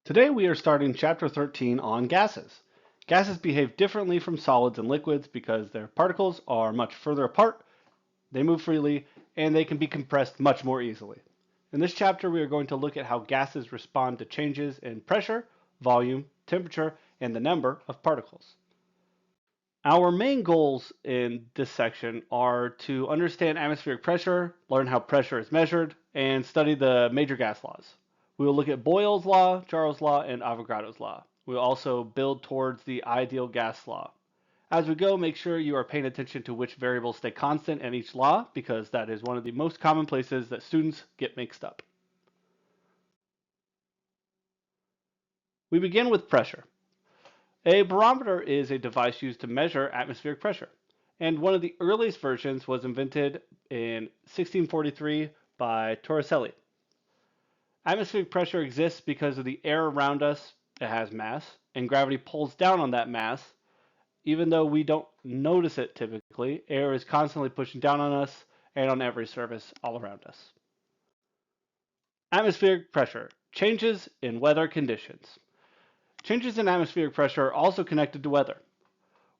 Today we are starting chapter 13 on gases. Gases behave differently from solids and liquids because their particles are much further apart, they move freely, and they can be compressed much more easily. In this chapter we are going to look at how gases respond to changes in pressure, volume, temperature, and the number of particles. Our main goals in this section are to understand atmospheric pressure, learn how pressure is measured, and study the major gas laws. We will look at Boyle's law, Charles' law, and Avogadro's law. We will also build towards the ideal gas law. As we go, make sure you are paying attention to which variables stay constant in each law, because that is one of the most common places that students get mixed up. We begin with pressure. A barometer is a device used to measure atmospheric pressure, and one of the earliest versions was invented in 1643 by Torricelli. Atmospheric pressure exists because of the air around us. It has mass, and gravity pulls down on that mass. Even though we don't notice it typically, air is constantly pushing down on us and on every surface all around us. Atmospheric pressure, changes in weather conditions. Changes in atmospheric pressure are also connected to weather.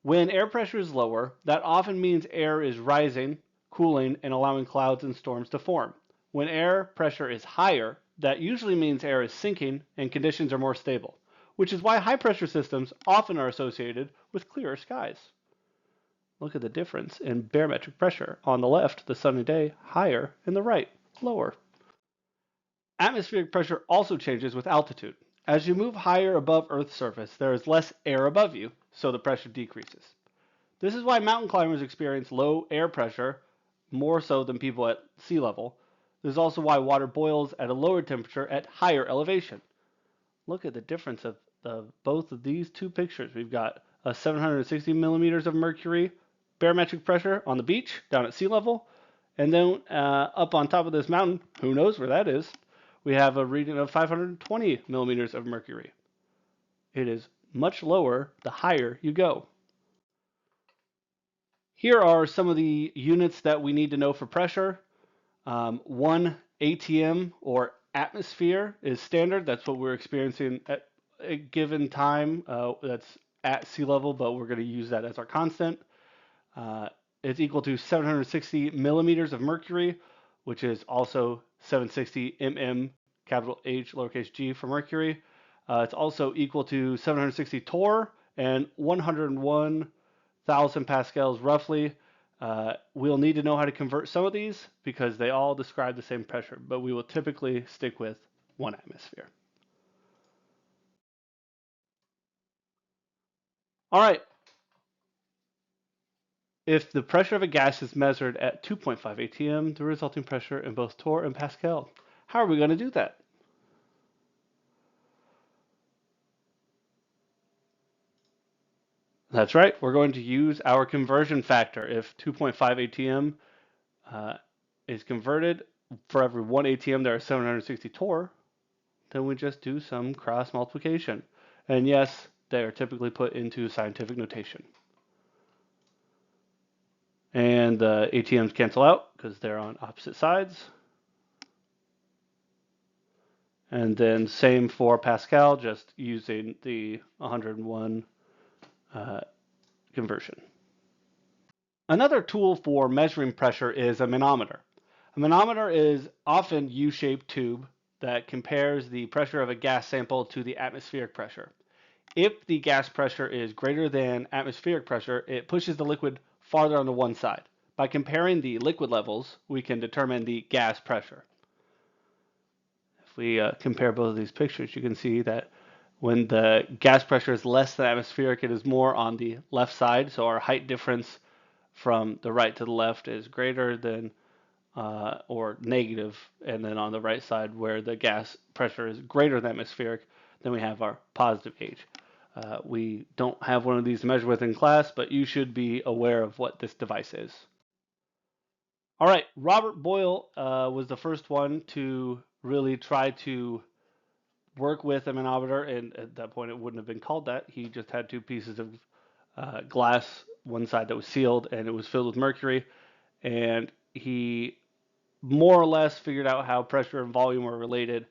When air pressure is lower, that often means air is rising, cooling, and allowing clouds and storms to form. When air pressure is higher, that usually means air is sinking and conditions are more stable, which is why high pressure systems often are associated with clearer skies. Look at the difference in barometric pressure. On the left, the sunny day, higher, and the right, lower. Atmospheric pressure also changes with altitude. As you move higher above Earth's surface, there is less air above you, so the pressure decreases. This is why mountain climbers experience low air pressure more so than people at sea level. This is also why water boils at a lower temperature at higher elevation. Look at the difference of both of these two pictures. We've got a 760 millimeters of mercury barometric pressure on the beach down at sea level, and then up on top of this mountain, who knows where that is, we have a reading of 520 millimeters of mercury. It is much lower the higher you go. Here are some of the units that we need to know for pressure. 1 ATM or atmosphere is standard. That's what we're experiencing at a given time. That's at sea level, but we're going to use that as our constant. It's equal to 760 millimeters of mercury, which is also 760 mm, capital H, lowercase g for mercury. It's also equal to 760 torr and 101,000 pascals roughly. We'll need to know how to convert some of these because they all describe the same pressure, but we will typically stick with 1 atmosphere. All right. If the pressure of a gas is measured at 2.5 atm, the resulting pressure in both torr and pascal. How are we going to do that? That's right. We're going to use our conversion factor. If 2.5 atm is converted, for every 1 atm there are 760 torr, then we just do some cross multiplication. And yes, they are typically put into scientific notation. And the ATMs cancel out because they're on opposite sides. And then same for Pascal, just using the 101 conversion. Another tool for measuring pressure is a manometer. A manometer is often U-shaped tube that compares the pressure of a gas sample to the atmospheric pressure. If the gas pressure is greater than atmospheric pressure, it pushes the liquid farther on to one side. By comparing the liquid levels, we can determine the gas pressure. If we compare both of these pictures, you can see that when the gas pressure is less than atmospheric, it is more on the left side. So our height difference from the right to the left is greater than or negative, and then on the right side where the gas pressure is greater than atmospheric, then we have our positive H. We don't have one of these to measure with in class, but you should be aware of what this device is. All right, Robert Boyle was the first one to really try to work with a manometer, and at that point it wouldn't have been called that. He just had two pieces of glass, one side that was sealed, and it was filled with mercury, and he more or less figured out how pressure and volume are related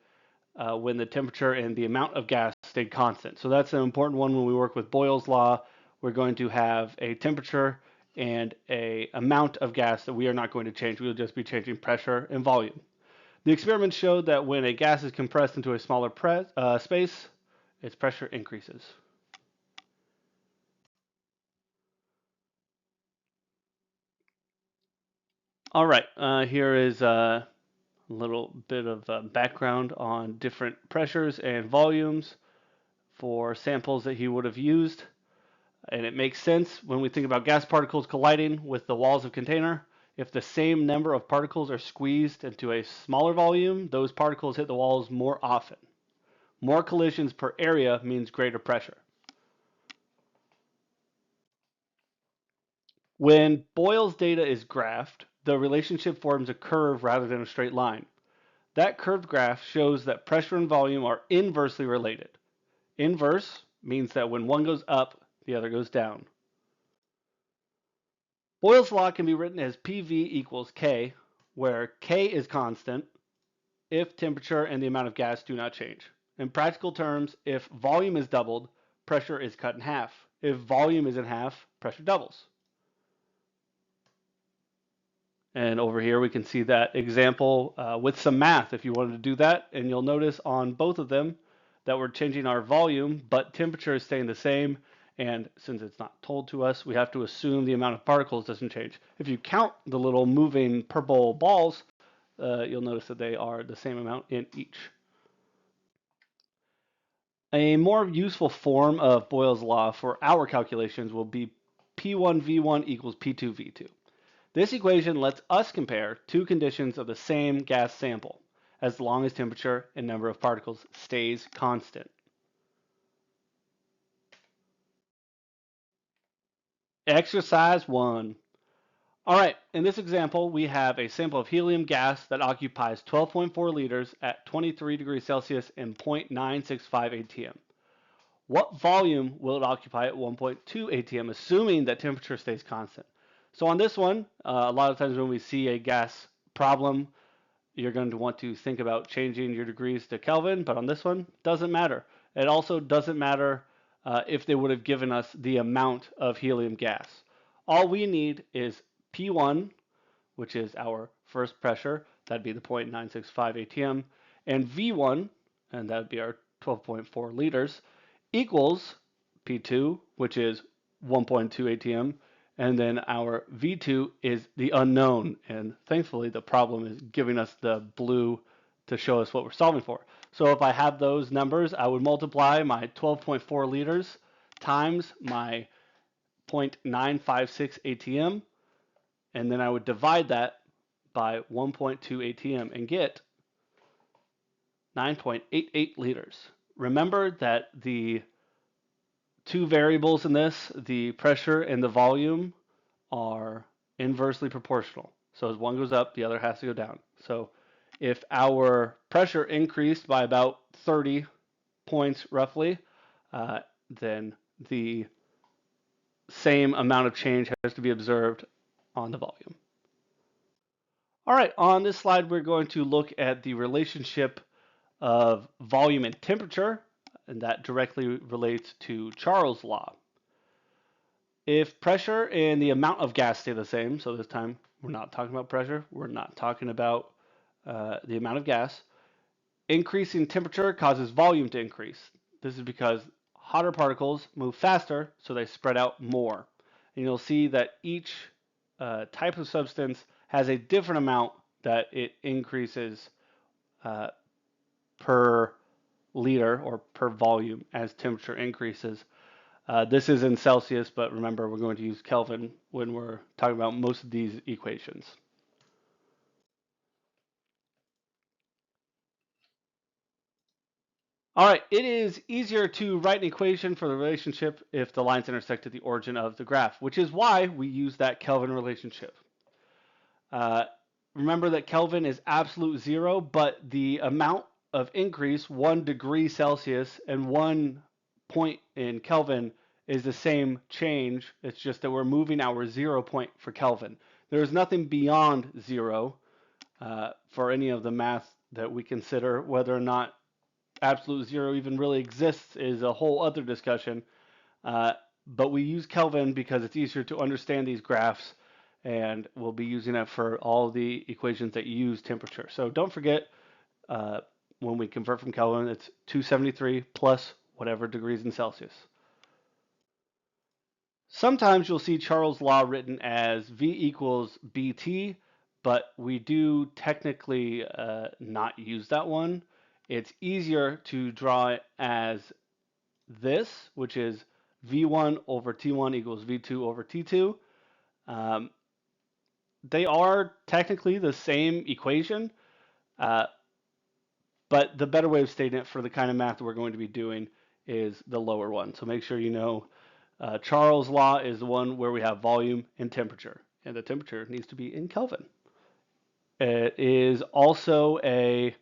when the temperature and the amount of gas stayed constant. So that's an important one when we work with Boyle's law. We're going to have a temperature and a amount of gas that we are not going to change. We'll just be changing pressure and volume. The experiment showed that when a gas is compressed into a smaller space, its pressure increases. All right, here is a little bit of background on different pressures and volumes for samples that he would have used. And it makes sense when we think about gas particles colliding with the walls of a container. If the same number of particles are squeezed into a smaller volume, those particles hit the walls more often. More collisions per area means greater pressure. When Boyle's data is graphed, the relationship forms a curve rather than a straight line. That curved graph shows that pressure and volume are inversely related. Inverse means that when one goes up, the other goes down. Boyle's law can be written as PV equals K, where K is constant if temperature and the amount of gas do not change. In practical terms, if volume is doubled, pressure is cut in half. If volume is in half, pressure doubles. And over here we can see that example with some math if you wanted to do that. And you'll notice on both of them that we're changing our volume, but temperature is staying the same. And since it's not told to us, we have to assume the amount of particles doesn't change. If you count the little moving purple balls, you'll notice that they are the same amount in each. A more useful form of Boyle's law for our calculations will be P1V1 equals P2V2. This equation lets us compare two conditions of the same gas sample, as long as temperature and number of particles stays constant. Exercise 1. All right, in this example, we have a sample of helium gas that occupies 12.4 liters at 23 degrees Celsius and 0.965 atm. What volume will it occupy at 1.2 atm, assuming that temperature stays constant? So on this one, a lot of times when we see a gas problem, you're going to want to think about changing your degrees to Kelvin, but on this one, doesn't matter. It also doesn't matter if they would have given us the amount of helium gas. All we need is P1, which is our first pressure, that'd be the 0.965 atm, and V1, and that'd be our 12.4 liters, equals P2, which is 1.2 atm, and then our V2 is the unknown, and thankfully the problem is giving us the blue to show us what we're solving for. So if I have those numbers, I would multiply my 12.4 liters times my 0.956 atm, and then I would divide that by 1.2 atm and get 9.88 liters. Remember that the two variables in this, the pressure and the volume, are inversely proportional. So as one goes up, the other has to go down. So if our pressure increased by about 30 points roughly, then the same amount of change has to be observed on the volume. All right, on this slide, we're going to look at the relationship of volume and temperature, and that directly relates to Charles' law. If pressure and the amount of gas stay the same, so this time we're not talking about pressure, we're not talking about the amount of gas, increasing temperature causes volume to increase. This is because hotter particles move faster, so they spread out more. And you'll see that each type of substance has a different amount that it increases per liter or per volume as temperature increases. This is in Celsius, but remember we're going to use Kelvin when we're talking about most of these equations. All right, it is easier to write an equation for the relationship if the lines intersect at the origin of the graph, which is why we use that Kelvin relationship. Remember that Kelvin is absolute zero, but the amount of increase, 1 degree Celsius, and 1 point in Kelvin is the same change. It's just that we're moving our 0 point for Kelvin. There is nothing beyond zero for any of the math that we consider, whether or not absolute zero even really exists is a whole other discussion. Uh, but we use Kelvin because it's easier to understand these graphs, and we'll be using it for all the equations that use temperature. So don't forget, uh, when we convert from Kelvin, it's 273 plus whatever degrees in Celsius. Sometimes you'll see Charles' law written as V equals BT, but we do technically not use that one. It's easier to draw it as this, which is V1 over T1 equals V2 over T2. Um, they are technically the same equation, uh, but the better way of stating it for the kind of math that we're going to be doing is the lower one. So make sure you know Charles' law is the one where we have volume and temperature, and the temperature needs to be in Kelvin. It is also a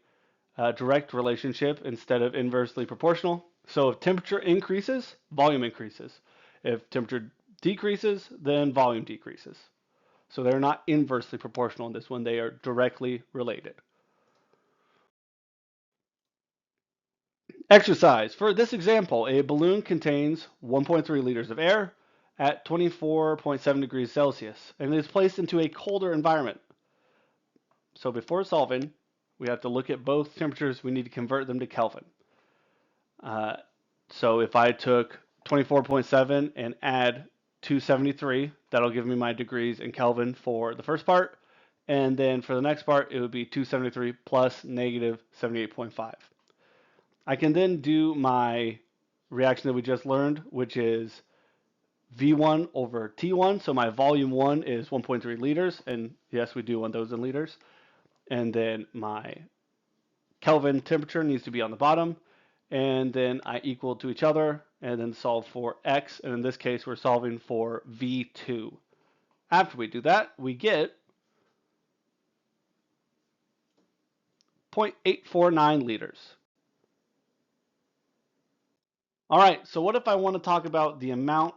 direct relationship instead of inversely proportional. So if temperature increases, volume increases. If temperature decreases, then volume decreases. So they're not inversely proportional in this one, they are directly related. Exercise. For this example, a balloon contains 1.3 liters of air at 24.7 degrees Celsius and is placed into a colder environment. So before solving, we have to look at both temperatures. We need to convert them to Kelvin. Uh, so if I took 24.7 and add 273, that'll give me my degrees in Kelvin for the first part. And then for the next part, it would be 273 plus negative 78.5. I can then do my reaction that we just learned, which is V1 over T1. So my volume 1 is 1.3 liters. And yes, we do want those in liters. And then my Kelvin temperature needs to be on the bottom. And then I equal to each other and then solve for X. And in this case, we're solving for V2. After we do that, we get 0.849 liters. All right, so what if I want to talk about the amount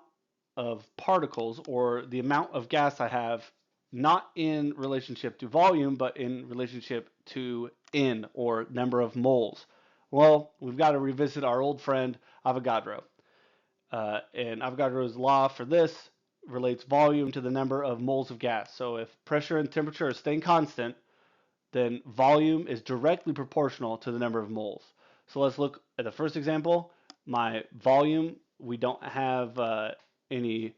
of particles or the amount of gas I have, not in relationship to volume, but in relationship to N, or number of moles? Well, we've got to revisit our old friend Avogadro. And Avogadro's law for this relates volume to the number of moles of gas. So if pressure and temperature are staying constant, then volume is directly proportional to the number of moles. So let's look at the first example. My volume, we don't have any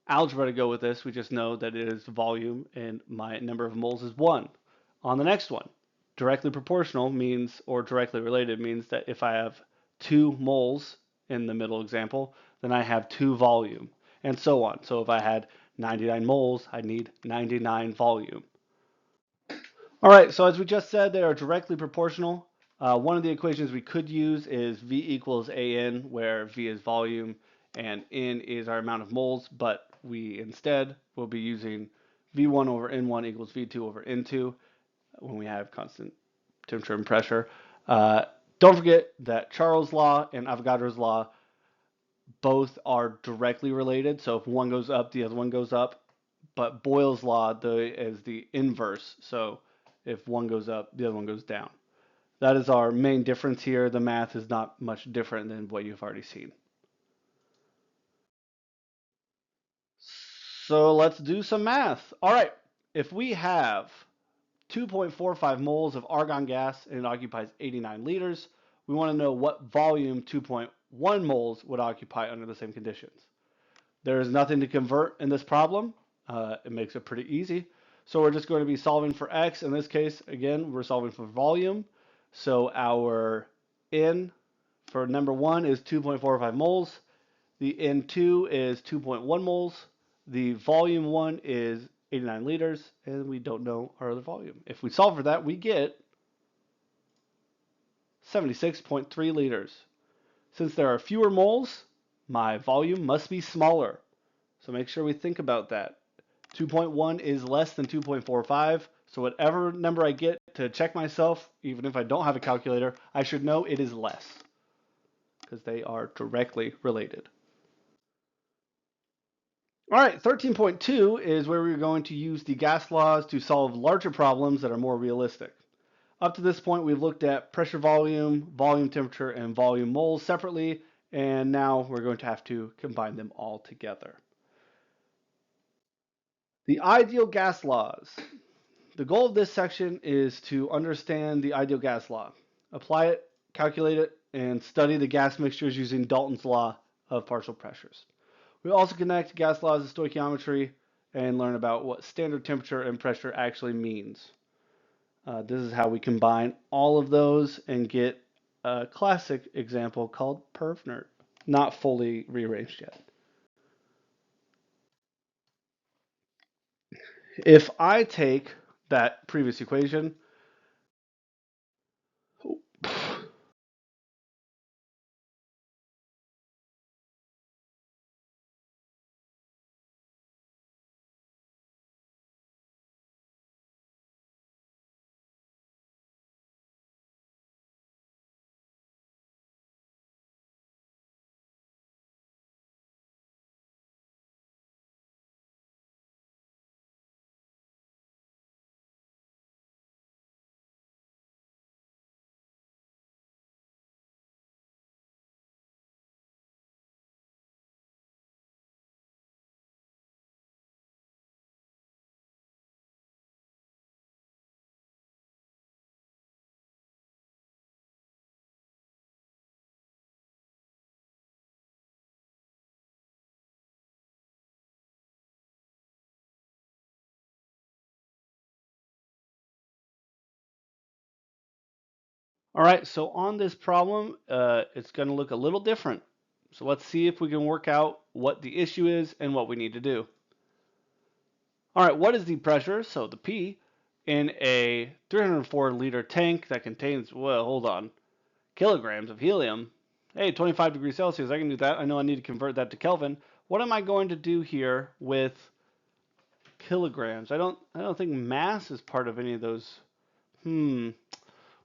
algebra to go with this. We just know that it is volume and my number of moles is 1. On the next one, directly proportional means, or directly related means that if I have 2 moles in the middle example, then I have 2 volume, and so on. So if I had 99 moles, I need 99 volume. All right, so as we just said, they are directly proportional. One of the equations we could use is V equals AN, where V is volume and N is our amount of moles, but we instead will be using V1 over N1 equals V2 over N2 when we have constant temperature and pressure. Don't forget that Charles' law and Avogadro's law both are directly related. So if one goes up, the other one goes up. But Boyle's law is the inverse. So if one goes up, the other one goes down. That is our main difference here. The math is not much different than what you've already seen. So let's do some math. All right, if we have 2.45 moles of argon gas and it occupies 89 liters, we want to know what volume 2.1 moles would occupy under the same conditions. There is nothing to convert in this problem. It makes it pretty easy. So we're just going to be solving for X. In this case, again, we're solving for volume. So our N for number 1 is 2.45 moles. The N2 is 2.1 moles. The volume 1 is 89 liters. And we don't know our other volume. If we solve for that, we get 76.3 liters. Since there are fewer moles, my volume must be smaller. So make sure we think about that. 2.1 is less than 2.45. So whatever number I get to check myself, even if I don't have a calculator, I should know it is less because they are directly related. All right, 13.2 is where we're going to use the gas laws to solve larger problems that are more realistic. Up to this point, we've looked at pressure volume, volume temperature, and volume moles separately, and now we're going to have to combine them all together. The ideal gas laws. The goal of this section is to understand the ideal gas law, apply it, calculate it, and study the gas mixtures using Dalton's law of partial pressures. We also connect gas laws to stoichiometry and learn about what standard temperature and pressure actually means. This is how we combine all of those and get a classic example called PervNerd, not fully rearranged yet. If I take that previous equation, all right, so on this problem, it's going to look a little different. So let's see if we can work out what the issue is and what we need to do. All right, what is the pressure, so the P, in a 304 liter tank that contains, well, hold on, kilograms of helium? Hey, 25 degrees Celsius, I can do that. I know I need to convert that to Kelvin. What am I going to do here with kilograms? I don't think mass is part of any of those.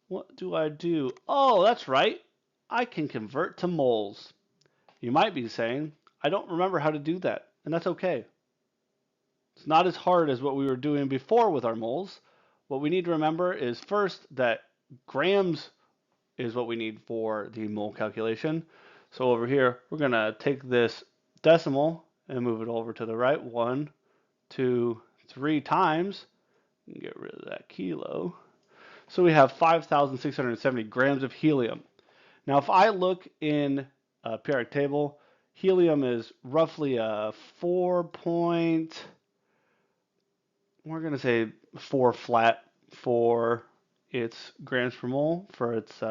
What do I do? Oh, that's right. I can convert to moles. You might be saying, I don't remember how to do that, and that's okay. It's not as hard as what we were doing before with our moles. What we need to remember is first that grams is what we need for the mole calculation. So over here, we're going to take this decimal and move it over to the right. 1, 2, 3 times. Get rid of that kilo. So we have 5,670 grams of helium. Now, if I look in a periodic table, helium is roughly a 4 we're going to say 4 flat for its grams per mole for its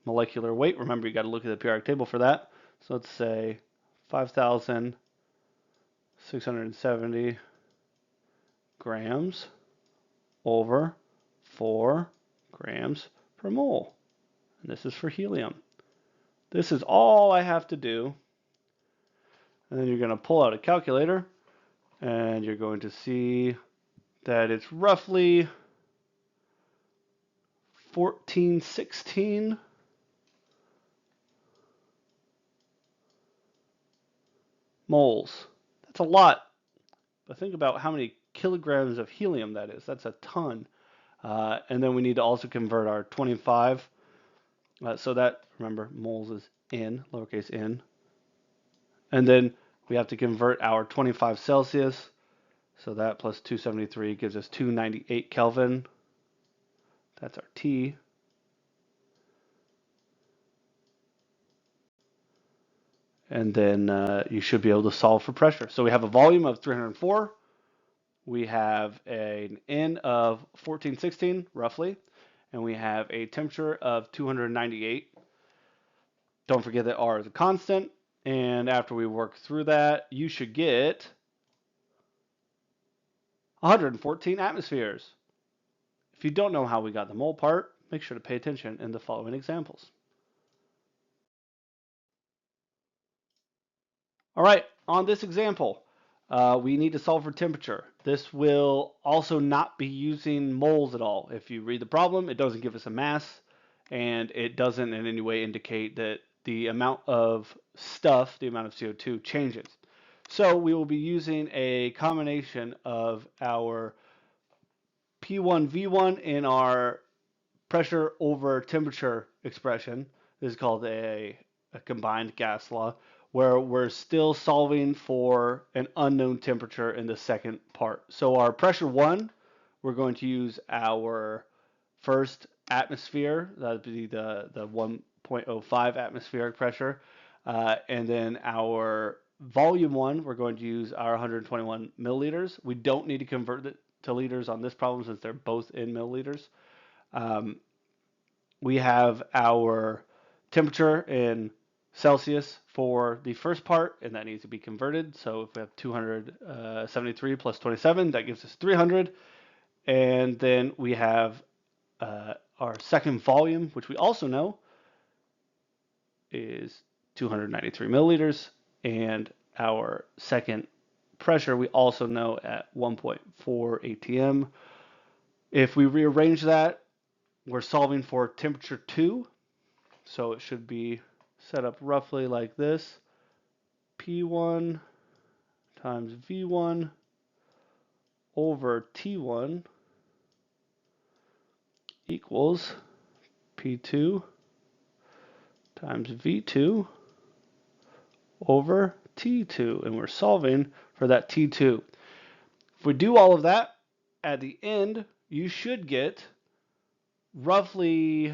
molecular weight. Remember, you got to look at the periodic table for that. So let's say 5,670 grams over 4 grams per mole. And this is for helium. This is all I have to do. And then you're going to pull out a calculator and you're going to see that it's roughly 1416 moles. That's a lot. But think about how many kilograms of helium that is. That's a ton. And then we need to also convert our 25. So that, remember, moles is in, lowercase n. And then we have to convert our 25 Celsius. So that plus 273 gives us 298 Kelvin. That's our T. And then you should be able to solve for pressure. So we have a volume of 304. We have an N of 1416, roughly. And we have a temperature of 298. Don't forget that R is a constant. And after we work through that, you should get 114 atmospheres. If you don't know how we got the mole part, make sure to pay attention in the following examples. All right, on this example, we need to solve for temperature. This will also not be using moles at all. If you read the problem, it doesn't give us a mass, and it doesn't in any way indicate that the amount of stuff, the amount of CO2, changes. So we will be using a combination of our P1, V1 in our pressure over temperature expression. This is called a combined gas law, where we're still solving for an unknown temperature in the second part. So our pressure 1, we're going to use our first atmosphere, that would be the 1.05 atmospheric pressure, and then our volume 1, we're going to use our 121 milliliters. We don't need to convert it to liters on this problem since they're both in milliliters. We have our temperature in Celsius for the first part, and that needs to be converted. So if we have 273 plus 27, that gives us 300. And then we have our second volume, which we also know is 293 milliliters, and our second pressure we also know at 1.4 atm. If we rearrange that, we're solving for temperature 2, so it should be set up roughly like this. P1 times V1 over T1 equals P2 times V2 over T2, and we're solving for that T2. If we do all of that, at the end, you should get roughly,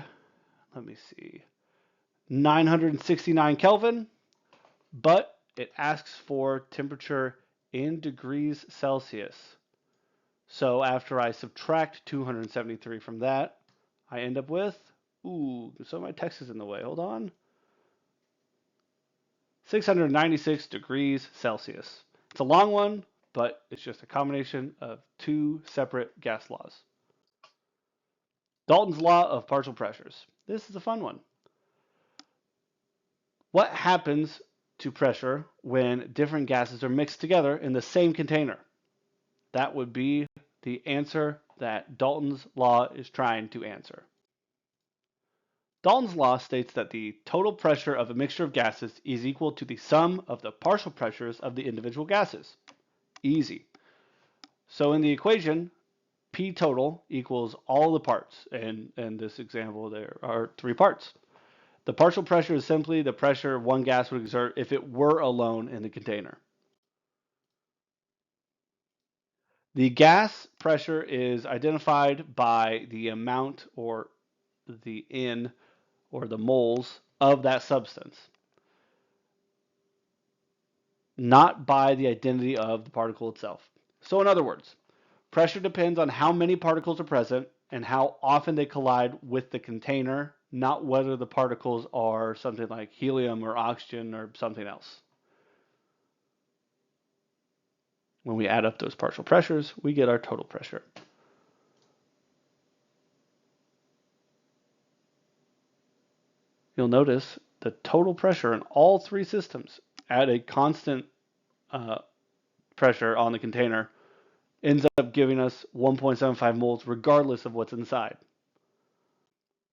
let me see, 969 Kelvin, but it asks for temperature in degrees Celsius. So after I subtract 273 from that, I end up with, so my text is in the way, hold on, 696 degrees Celsius. It's a long one, but it's just a combination of two separate gas laws. Dalton's law of partial pressures. This is a fun one. What happens to pressure when different gases are mixed together in the same container? That would be the answer that Dalton's law is trying to answer. Dalton's law states that the total pressure of a mixture of gases is equal to the sum of the partial pressures of the individual gases. Easy. So in the equation, P total equals all the parts. And in this example, there are 3 parts. The partial pressure is simply the pressure one gas would exert if it were alone in the container. The gas pressure is identified by the amount or the N or the moles of that substance, not by the identity of the particle itself. So in other words, pressure depends on how many particles are present and how often they collide with the container, not whether the particles are something like helium or oxygen or something else. When we add up those partial pressures, we get our total pressure. You'll notice the total pressure in all 3 systems at a constant pressure on the container ends up giving us 1.75 moles regardless of what's inside.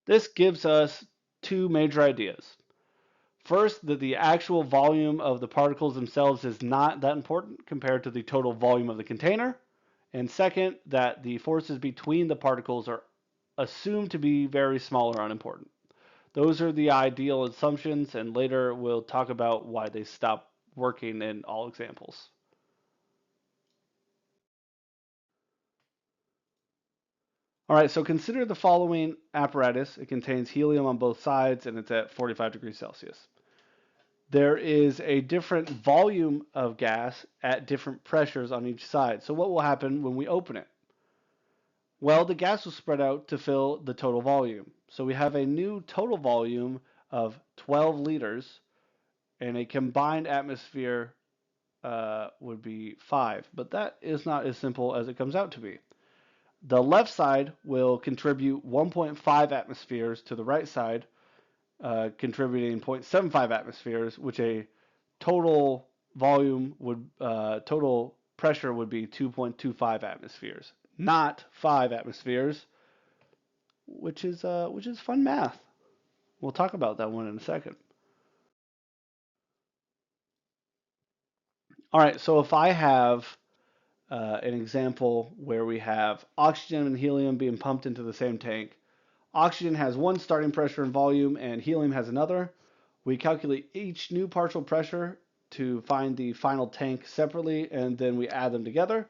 This gives us 2 major ideas. First, that the actual volume of the particles themselves is not that important compared to the total volume of the container. And second, that the forces between the particles are assumed to be very small or unimportant. Those are the ideal assumptions, and later we'll talk about why they stop working in all examples. All right, so consider the following apparatus. It contains helium on both sides, and it's at 45 degrees Celsius. There is a different volume of gas at different pressures on each side. So what will happen when we open it? Well, the gas will spread out to fill the total volume. So we have a new total volume of 12 liters, and a combined atmosphere would be 5. But that is not as simple as it comes out to be. The left side will contribute 1.5 atmospheres to the right side, contributing 0.75 atmospheres, which a total volume would total pressure would be 2.25 atmospheres, not 5 atmospheres, which is fun math. We'll talk about that one in a second. All right, so if I have an example where we have oxygen and helium being pumped into the same tank, Oxygen has one starting pressure and volume, and helium has another. We calculate each new partial pressure to find the final tank separately, and then we add them together.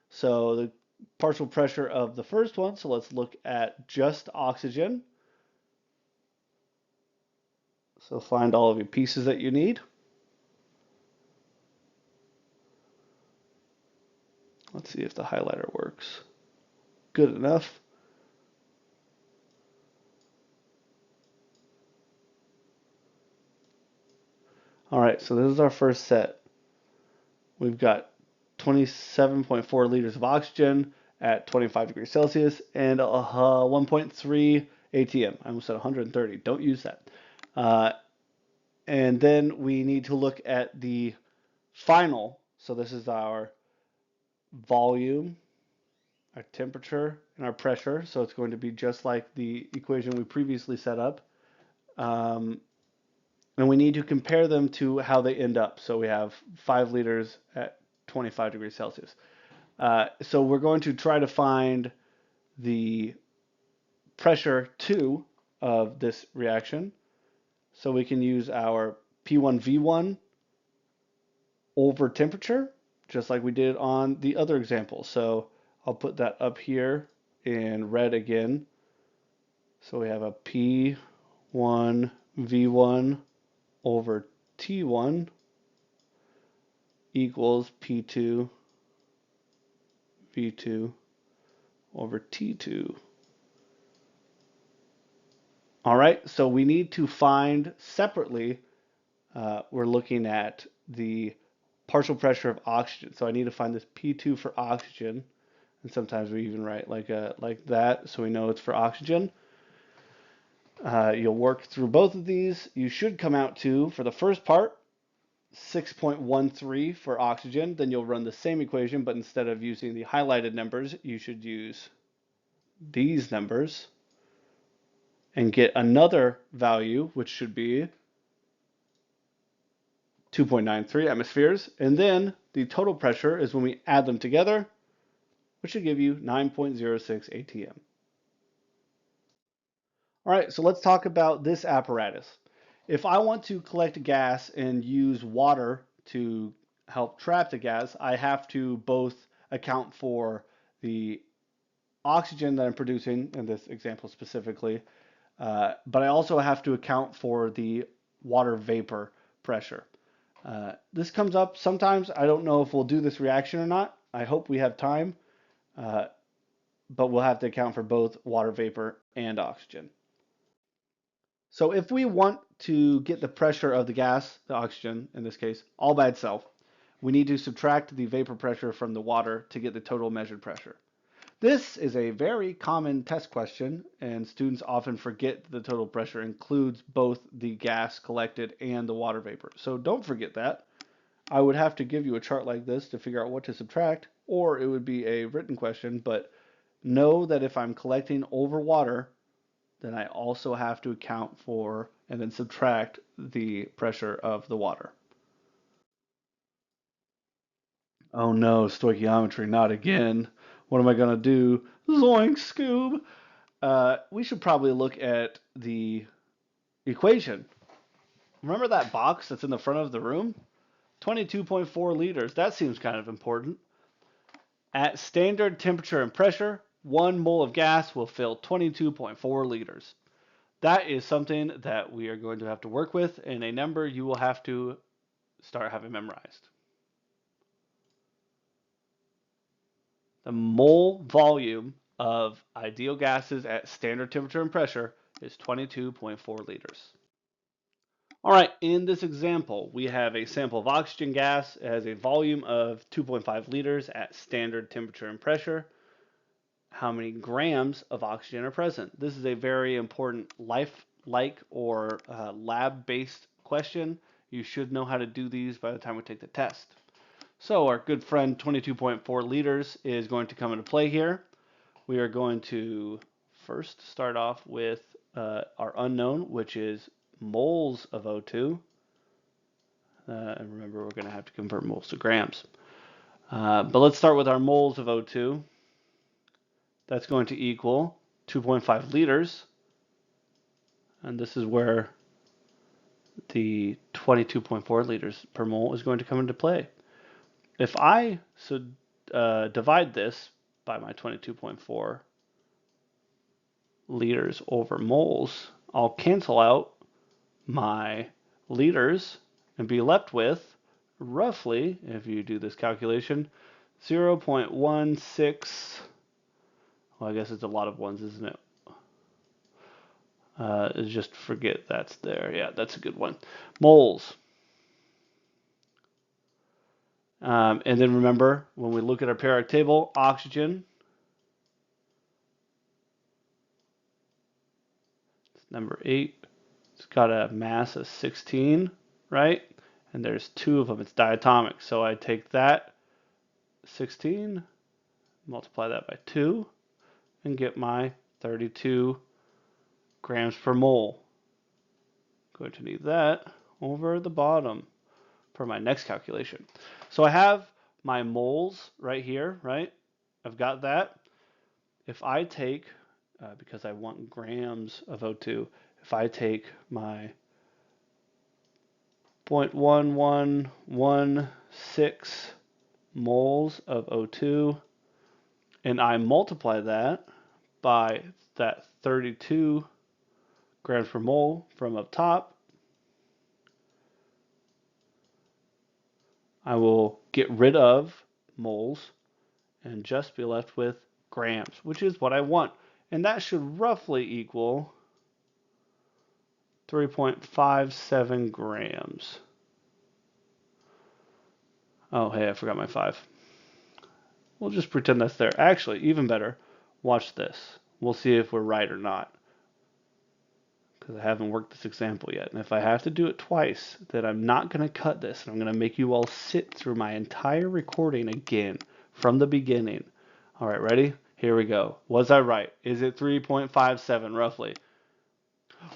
So the partial pressure of the first one, so let's look at just oxygen. So find all of your pieces that you need. Let's see if the highlighter works. Good enough. All right, so this is our first set. We've got 27.4 liters of oxygen at 25 degrees Celsius and 1.3 ATM. I almost said 130. Don't use that. And then we need to look at the final. So this is our volume, our temperature, and our pressure. So it's going to be just like the equation we previously set up. And we need to compare them to how they end up. So we have 5 liters at 25 degrees Celsius. So we're going to try to find the pressure 2 of this reaction. So we can use our P1V1 over temperature, just like we did on the other example. So I'll put that up here in red again. So we have a P1V1 over T1 equals P2 V2 over T2. All right, so we need to find separately, we're looking at the partial pressure of oxygen. So I need to find this P2 for oxygen, and sometimes we even write like that, so we know it's for oxygen. You'll work through both of these. You should come out to, for the first part, 6.13 for oxygen. Then you'll run the same equation, but instead of using the highlighted numbers, you should use these numbers and get another value, which should be 2.93 atmospheres. And then the total pressure is when we add them together, which should give you 9.06 ATM. All right, so let's talk about this apparatus. If I want to collect gas and use water to help trap the gas, I have to both account for the oxygen that I'm producing, in this example specifically, but I also have to account for the water vapor pressure. This comes up sometimes. I don't know if we'll do this reaction or not. I hope we have time, but we'll have to account for both water vapor and oxygen. So if we want to get the pressure of the gas, the oxygen in this case, all by itself, we need to subtract the vapor pressure from the water to get the total measured pressure. This is a very common test question, and students often forget the total pressure includes both the gas collected and the water vapor. So don't forget that. I would have to give you a chart like this to figure out what to subtract, or it would be a written question, but know that if I'm collecting over water, then I also have to account for and then subtract the pressure of the water. Oh no, stoichiometry, not again. What am I going to do? Zoink, Scoob! We should probably look at the equation. Remember that box that's in the front of the room? 22.4 liters. That seems kind of important. At standard temperature and pressure, 1 mole of gas will fill 22.4 liters. That is something that we are going to have to work with, and a number you will have to start having memorized. The mole volume of ideal gases at standard temperature and pressure is 22.4 liters. All right, in this example, we have a sample of oxygen gas. It has a volume of 2.5 liters at standard temperature and pressure. How many grams of oxygen are present? This is a very important life-like or lab-based question. You should know how to do these by the time we take the test. So our good friend 22.4 liters is going to come into play here. We are going to first start off with our unknown, which is moles of O2. And remember, we're going to have to convert moles to grams. But let's start with our moles of O2. That's going to equal 2.5 liters And this is where the 22.4 liters per mole is going to come into play. If I divide this by my 22.4 liters over moles, I'll cancel out my liters and be left with roughly, if you do this calculation, 0.16. Well, I guess it's a lot of ones, isn't it? Just forget that's there. Yeah, that's a good one. Moles. And then remember, when we look at our periodic table, oxygen, it's number 8. It's got a mass of 16, right? And there's 2 of them. It's diatomic. So I take that 16, multiply that by 2, and get my 32 grams per mole. Going to need that over the bottom for my next calculation. So I have my moles right here, right? I've got that. If I take, because I want grams of O2, if I take my 0.1116 moles of O2 and I multiply that by that 32 grams per mole from up top, I will get rid of moles and just be left with grams, which is what I want. And that should roughly equal 3.57 grams. Oh, hey, I forgot my 5. We'll just pretend that's there. Actually, even better, watch this. We'll see if we're right or not, because I haven't worked this example yet. And if I have to do it twice, then I'm not going to cut this, and I'm going to make you all sit through my entire recording again from the beginning. All right, ready? Here we go. Was I right? Is it 3.57 roughly?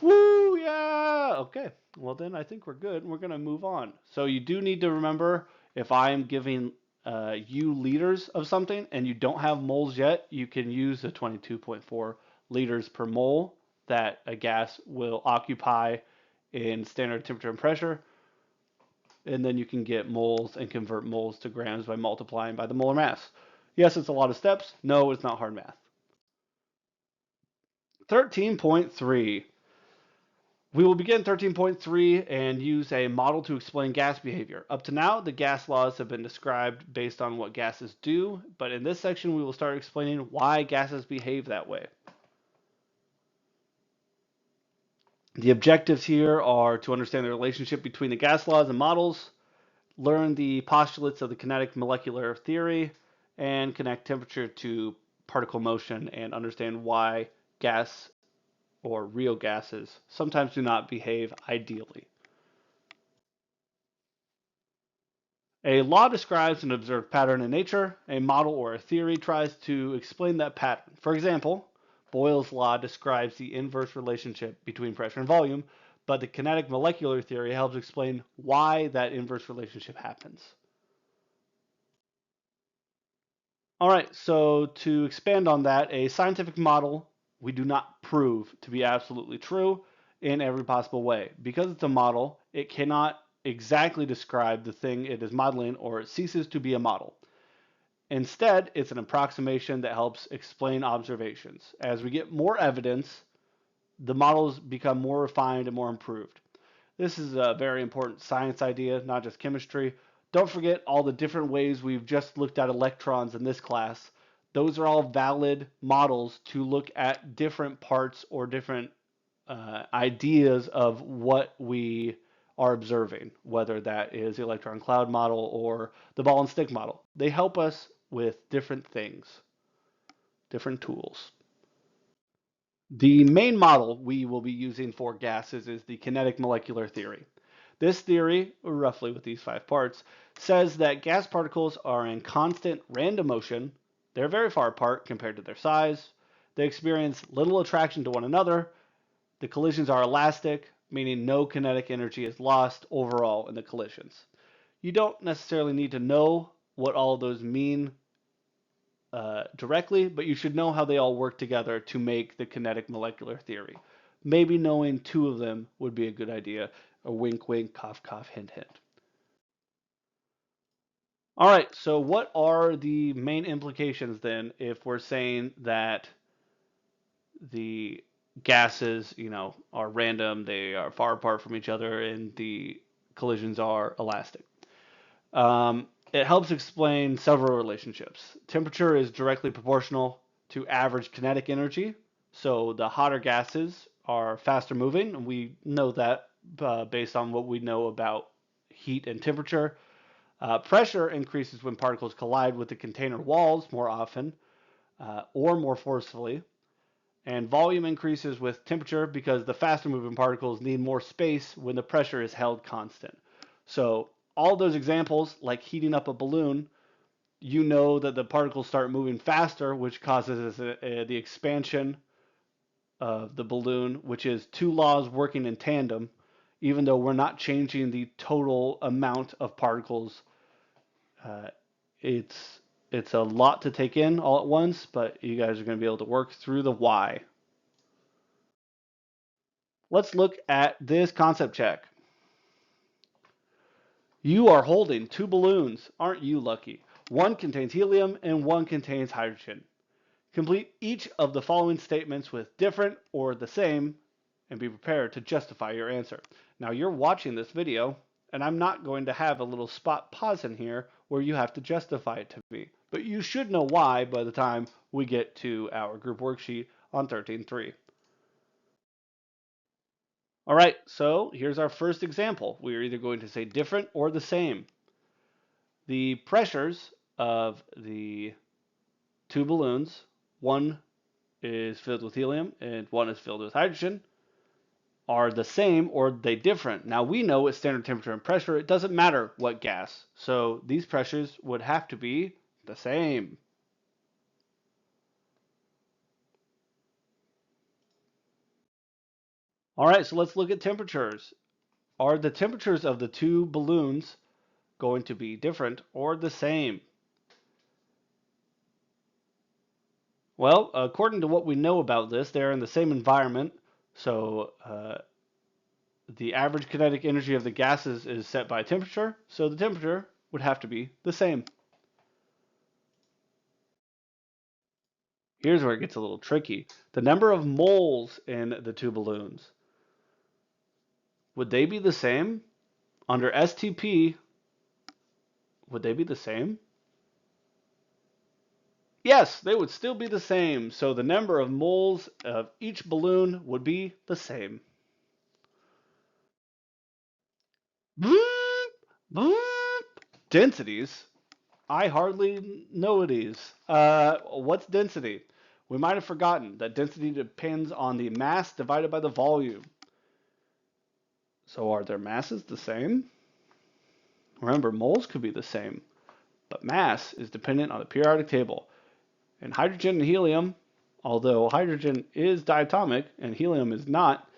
Woo, yeah! Okay, well then I think we're good. We're going to move on. So you do need to remember, if I'm giving you liters of something and you don't have moles yet, you can use the 22.4 liters per mole that a gas will occupy in standard temperature and pressure. And then you can get moles and convert moles to grams by multiplying by the molar mass. Yes, it's a lot of steps. No, it's not hard math. 13.3. We will begin 13.3 and use a model to explain gas behavior. Up to now, the gas laws have been described based on what gases do, but in this section we will start explaining why gases behave that way. The objectives here are to understand the relationship between the gas laws and models, learn the postulates of the kinetic molecular theory, and connect temperature to particle motion and understand why gas or real gases sometimes do not behave ideally. A law describes an observed pattern in nature. A model or a theory tries to explain that pattern. For example, Boyle's law describes the inverse relationship between pressure and volume, but the kinetic molecular theory helps explain why that inverse relationship happens. All right, so to expand on that, a scientific model we do not prove to be absolutely true in every possible way. Because it's a model, it cannot exactly describe the thing it is modeling, or it ceases to be a model. Instead, it's an approximation that helps explain observations. As we get more evidence, the models become more refined and more improved. This is a very important science idea, not just chemistry. Don't forget all the different ways we've just looked at electrons in this class. Those are all valid models to look at different parts or different ideas of what we are observing, whether that is the electron cloud model or the ball and stick model. They help us with different things, different tools. The main model we will be using for gases is the kinetic molecular theory. This theory, roughly with these 5 parts, says that gas particles are in constant random motion. They're very far apart compared to their size. They experience little attraction to one another. The collisions are elastic, meaning no kinetic energy is lost overall in the collisions. You don't necessarily need to know what all of those mean directly, but you should know how they all work together to make the kinetic molecular theory. maybe knowing two of them would be a good idea. A wink, wink, cough, cough, hint, hint. All right, so what are the main implications then if we're saying that the gases, are random, they are far apart from each other, and the collisions are elastic? It helps explain several relationships. Temperature is directly proportional to average kinetic energy, so the hotter gases are faster moving, and we know that based on what we know about heat and temperature. Pressure increases when particles collide with the container walls more often or more forcefully. And volume increases with temperature because the faster moving particles need more space when the pressure is held constant. So all those examples, like heating up a balloon, you know that the particles start moving faster, which causes the expansion of the balloon, which is two laws working in tandem, even though we're not changing the total amount of particles. Uh, it's it's a lot to take in all at once, but you guys are going to be able to work through the why. Let's look at this concept check. You are holding two balloons, aren't you lucky? One contains helium and one contains hydrogen. Complete each of the following statements with different or the same and be prepared to justify your answer. Now you're watching this video and I'm not going to have a little spot pause in here where you have to justify it to me. But you should know why by the time we get to our group worksheet on 13.3. All right, so here's our first example. We are either going to say different or the same. The pressures of the two balloons, one is filled with helium and one is filled with hydrogen, are the same or they different. Now we know at standard temperature and pressure, it doesn't matter what gas. So these pressures would have to be the same. All right, so let's look at temperatures. Are the temperatures of the two balloons going to be different or the same? Well, according to what we know about this, they're in the same environment. So the average kinetic energy of the gases is set by temperature. So the temperature would have to be the same. Here's where it gets a little tricky. The number of moles in the two balloons, would they be the same? Under STP, would they be the same? Yes, they would still be the same. So the number of moles of each balloon would be the same. Boop, boop. Densities. I hardly know these. What's density? We might have forgotten that density depends on the mass divided by the volume. So are their masses the same? Remember, moles could be the same, but mass is dependent on the periodic table. And hydrogen and helium, although hydrogen is diatomic and helium is not,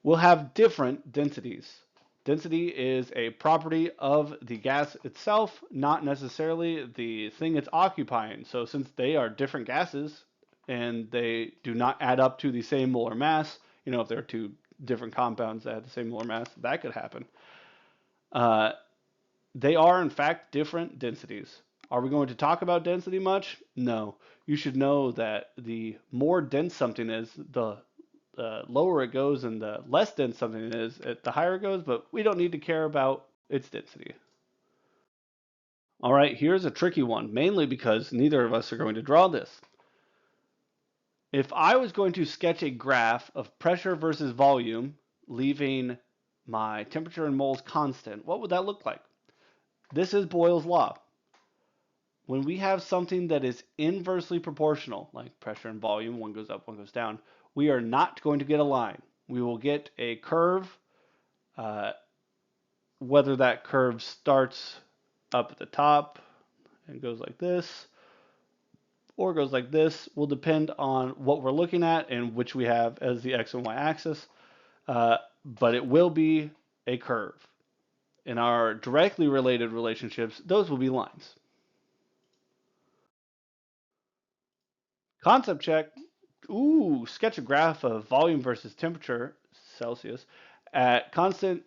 will have different densities. Density is a property of the gas itself, not necessarily the thing it's occupying. So since they are different gases and they do not add up to the same molar mass, if there are two different compounds that have the same molar mass, that could happen. They are, in fact, different densities. Are we going to talk about density much? No. You should know that the more dense something is, the lower it goes, and the less dense something is, the higher it goes, but we don't need to care about its density. All right, here's a tricky one, mainly because neither of us are going to draw this. If I was going to sketch a graph of pressure versus volume, leaving my temperature in moles constant, what would that look like? This is Boyle's law. When we have something that is inversely proportional, like pressure and volume, one goes up, one goes down, we are not going to get a line. We will get a curve. Whether that curve starts up at the top and goes like this, or goes like this, will depend on what we're looking at and which we have as the x and y axis. But it will be a curve. In our directly related relationships, those will be lines. Concept check. sketch a graph of volume versus temperature, Celsius, at constant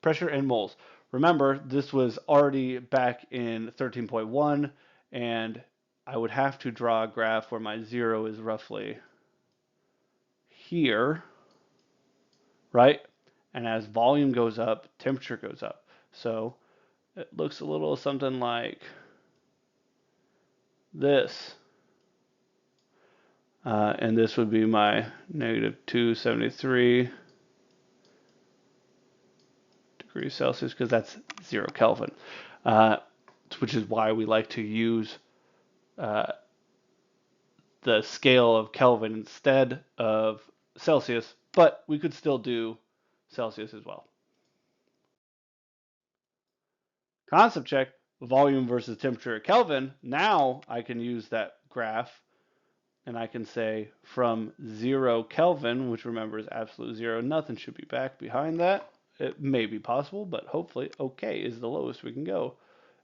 pressure in moles. Remember, this was already back in 13.1, and I would have to draw a graph where my zero is roughly here, right? And as volume goes up, temperature goes up. So it looks a little something like this. And this would be my negative 273 degrees Celsius because that's 0 Kelvin, which is why we like to use uh, the scale of Kelvin instead of Celsius, but we could still do Celsius as well. Concept check, volume versus temperature at Kelvin. Now I can use that graph and I can say from 0 Kelvin, which remember is absolute zero, nothing should be back behind that. It may be possible, but hopefully OK is the lowest we can go.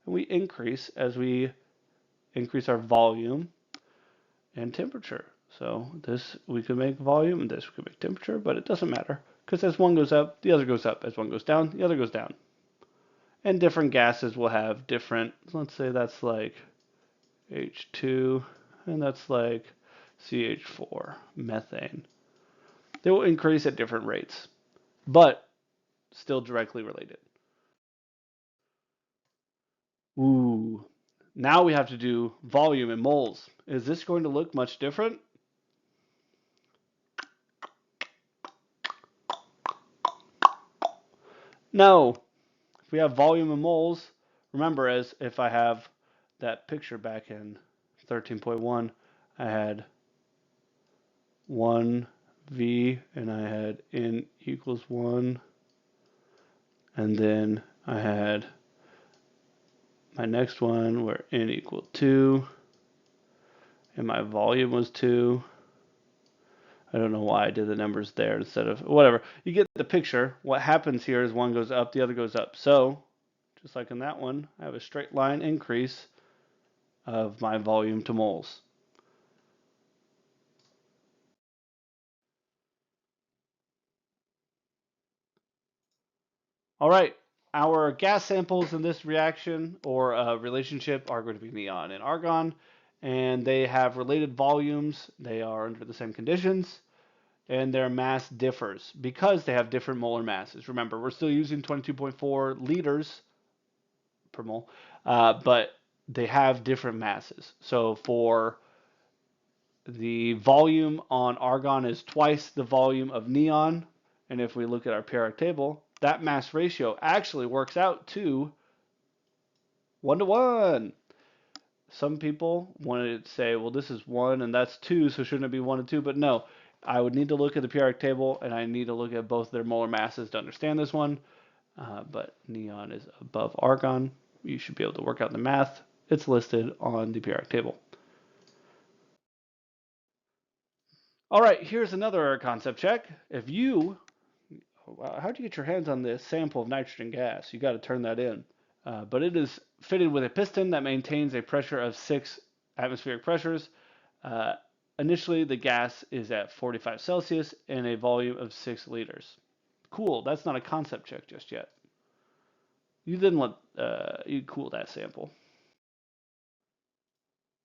And we increase as we increase our volume and temperature. So this we could make volume and this we could make temperature, but it doesn't matter because as one goes up, the other goes up. As one goes down, the other goes down. And different gases will have different, let's say that's like H2, and that's like CH4, methane. They will increase at different rates, but still directly related. Ooh, now we have to do volume in moles. Is this going to look much different? No. If we have volume in moles, remember as if I have that picture back in 13.1, I had 1 V and I had N equals 1, and then I had my next one where N equaled 2 and my volume was 2. I don't know why I did the numbers there instead of whatever. You get the picture. What happens here is one goes up, the other goes up. So just like in that one, I have a straight line increase of my volume to moles. All right, our gas samples in this reaction or relationship are going to be neon and argon, and they have related volumes. They are under the same conditions, and their mass differs because they have different molar masses. Remember, we're still using 22.4 liters per mole, but they have different masses. So for the volume on argon is twice the volume of neon, and if we look at our periodic table, that mass ratio actually works out to 1 to 1. Some people wanted to say, well, this is 1 and that's 2, so shouldn't it be 1 and 2? But no, I would need to look at the periodic table and I need to look at both their molar masses to understand this one. But neon is above argon. You should be able to work out the math. It's listed on the periodic table. All right, here's another concept check. If you how do you get your hands on this sample of nitrogen gas? You got to turn that in. But it is fitted with a piston that maintains a pressure of 6 atmospheric pressures. Uh, Initially, the gas is at 45 Celsius and a volume of 6 liters. Cool, that's not a concept check just yet. You then let you cool that sample.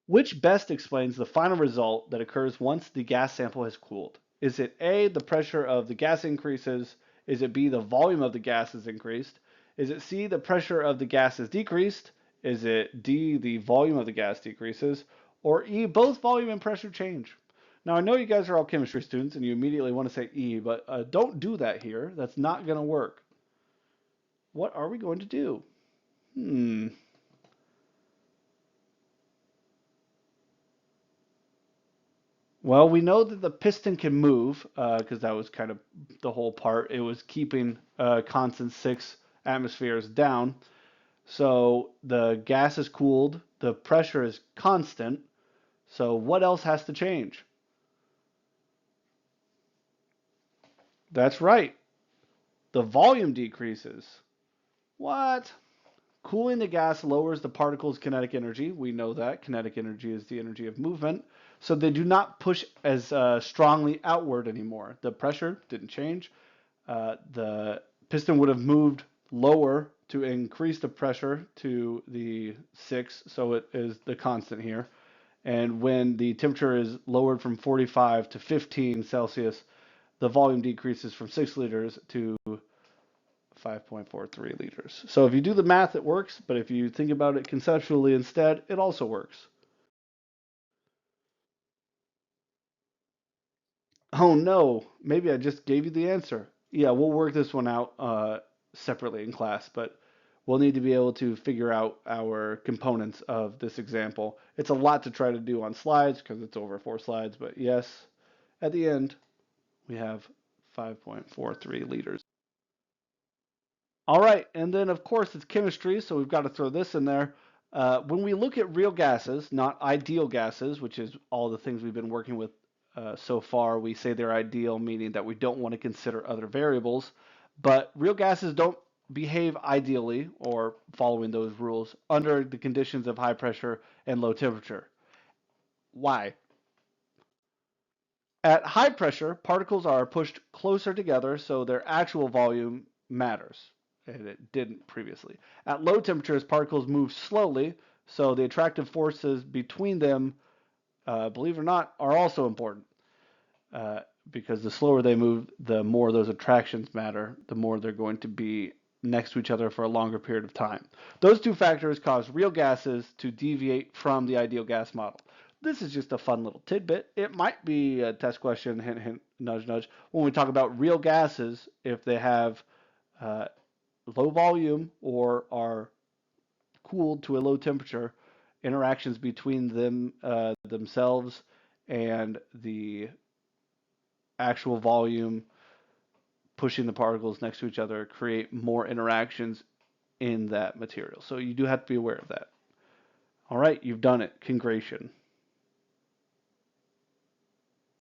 Which best explains the final result that occurs once the gas sample has cooled? Is it A, the pressure of the gas increases? Is it B, the volume of the gas is increased? Is it C, the pressure of the gas is decreased? Is it D, the volume of the gas decreases? Or E, both volume and pressure change? Now, I know you guys are all chemistry students and you immediately want to say E, but don't do that here. That's not going to work. What are we going to do? Well, we know that the piston can move because that was kind of the whole part. It was keeping constant 6 atmospheres down. So the gas is cooled, the pressure is constant. So what else has to change? That's right. The volume decreases. What? Cooling the gas lowers the particle's kinetic energy. We know that kinetic energy is the energy of movement. So they do not push as strongly outward anymore. The pressure didn't change. The piston would have moved lower to increase the pressure to the 6, so it is the constant here. And when the temperature is lowered from 45 to 15 Celsius, the volume decreases from 6 liters to 5.43 liters. So if you do the math, it works, but if you think about it conceptually instead, it also works. Oh no, maybe I just gave you the answer. Yeah, we'll work this one out separately in class, but we'll need to be able to figure out our components of this example. It's a lot to try to do on slides because it's over 4 slides, but yes, at the end, we have 5.43 liters. All right, and then of course it's chemistry, so we've got to throw this in there. When we look at real gases, not ideal gases, which is all the things we've been working with so far, we say they're ideal, meaning that we don't want to consider other variables. But real gases don't behave ideally or following those rules under the conditions of high pressure and low temperature. Why? At high pressure, particles are pushed closer together, so their actual volume matters, and it didn't previously. At low temperatures, particles move slowly, so the attractive forces between them, believe it or not, are also important. Because the slower they move, the more those attractions matter, the more they're going to be next to each other for a longer period of time. Those two factors cause real gases to deviate from the ideal gas model. This is just a fun little tidbit. It might be a test question, hint, hint, nudge, nudge, when we talk about real gases, if they have uh, low volume or are cooled to a low temperature, interactions between them themselves and the actual volume pushing the particles next to each other create more interactions in that material. So you do have to be aware of that. All right, you've done it. Congratulations.